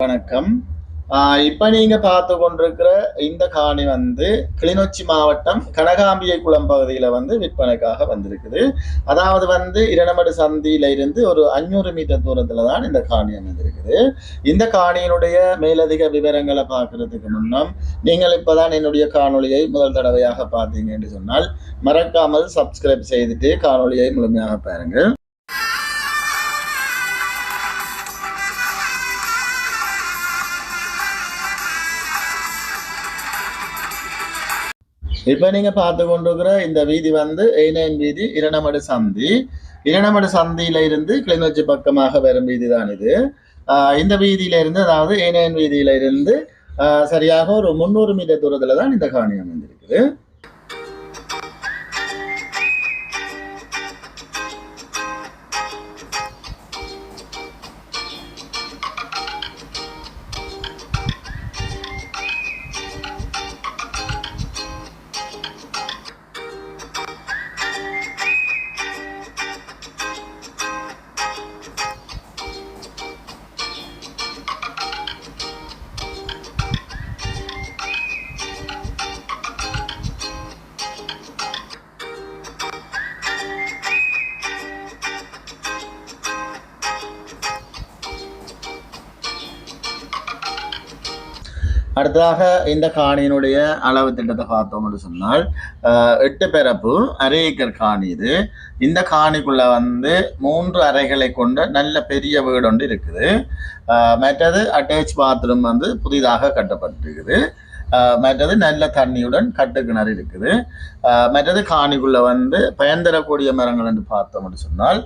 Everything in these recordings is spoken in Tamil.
வணக்கம். இப்ப நீங்க பார்த்து கொண்டிருக்கிற இந்த காணி கிளிநொச்சி மாவட்டம் கனகாம்பிகை குளம் பகுதியில விற்பனைக்காக வந்திருக்குது. அதாவது இரண்டமடு சந்தியில இருந்து ஒரு 500 மீட்டர் தூரத்துல தான் இந்த காணி அமைந்திருக்குது. இந்த காணியினுடைய மேலதிக விவரங்களை பார்க்கறதுக்கு முன்னம் நீங்கள் இப்பதான் என்னுடைய காணொலியை முதல் தடவையாக பார்த்தீங்க என்று சொன்னால் மறக்காமல் சப்ஸ்கிரைப் செய்துட்டு காணொலியை முழுமையாக பாருங்க. இப்ப நீங்க பார்த்து கொண்டிருக்கிற இந்த வீதி A9 வீதி இரண்டமடு சந்தியில இருந்து கிளிநொச்சி பக்கமாக வரும் வீதி தான் இது. இந்த வீதியில இருந்து அதாவது A9 வீதியில இருந்து சரியாக ஒரு 300 மீட்டர் தூரத்துல தான் இந்த காணி அமைந்திருக்குது. அடுத்ததாக இந்த காணியினுடைய அளவு திட்டத்தை பார்த்தோம் என்று சொன்னால் 8 பரப்பு அரை ஏக்கர் காணி இது. இந்த காணிக்குள்ள 3 அறைகளை கொண்ட நல்ல பெரிய வீடு ஒன்று இருக்குது. மற்றது அட்டாச் பாத்ரூம் புதிதாக கட்டப்பட்டிருக்குது. மற்றது நல்ல தண்ணியுடன் கட்டுக்கிணறு இருக்குது. மற்றது காணிக்குள்ள பயன்தரக்கூடிய மரங்கள் என்று பார்த்தோம் என்று சொன்னால்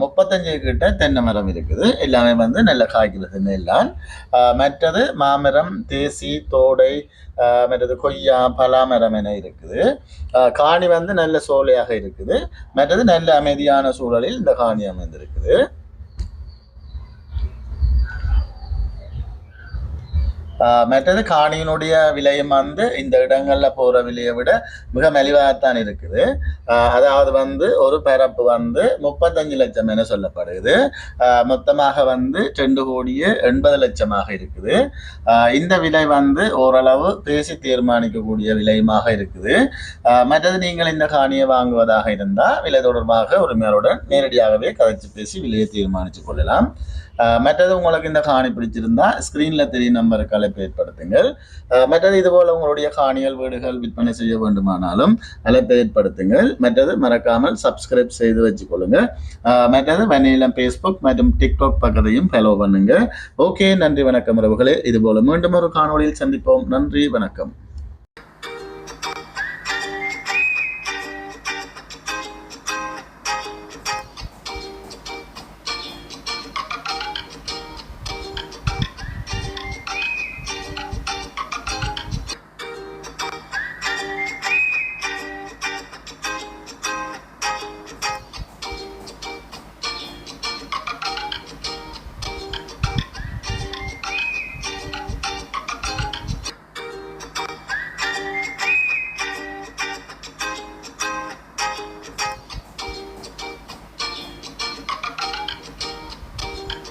35 கிட்ட தென்னை மரம் இருக்குது. எல்லாமே நல்ல காய்க்கிற தென்னை எல்லாம். மற்றது மாமரம், தேசி, தோடை, மற்றது கொய்யா, பலாமரம் என இருக்குது. காணி நல்ல சோலையாக இருக்குது. மற்றது நல்ல அமைதியான சூழலில் இந்த காணி அமைந்திருக்குது. மற்றது காணியினுடைய விலையும் இந்த இடங்கள்ல போற விலையை விட மிக மலிவாகத்தான் இருக்குது. அதாவது ஒரு பரப்பு 35 லட்சம் என சொல்லப்படுது. மொத்தமாக 2,80,00,000 இருக்குது. இந்த விலை ஓரளவு பேசி தீர்மானிக்கக்கூடிய விலையுமாக இருக்குது. மற்றது நீங்கள் இந்த காணியை வாங்குவதாக இருந்தால் விலை தொடர்பாக உரிமையாளருடன் நேரடியாகவே கதைச்சு பேசி விலையை தீர்மானித்துக் கொள்ளலாம். மற்றது உங்களுக்கு இந்த காணி பிடிச்சிருந்தா ஸ்கிரீன்ல தெரியும் நம்பருக்கு அழைப்பு ஏற்படுத்துங்கள். மற்றது இதுபோல உங்களுடைய காணிகள் வீடுகள் விற்பனை செய்ய வேண்டுமானாலும் அழைப்பு ஏற்படுத்துங்கள். மற்றது மறக்காமல் சப்ஸ்கிரைப் செய்து வச்சுக்கொள்ளுங்க. மற்றது வன்னிலம் Facebook மற்றும் டிக்டாக் பக்கத்தையும் ஃபாலோ பண்ணுங்க. ஓகே, நன்றி வணக்கம் உறவுகளே. இதுபோல மீண்டும் ஒரு காணொளியில் சந்திப்போம். நன்றி வணக்கம்.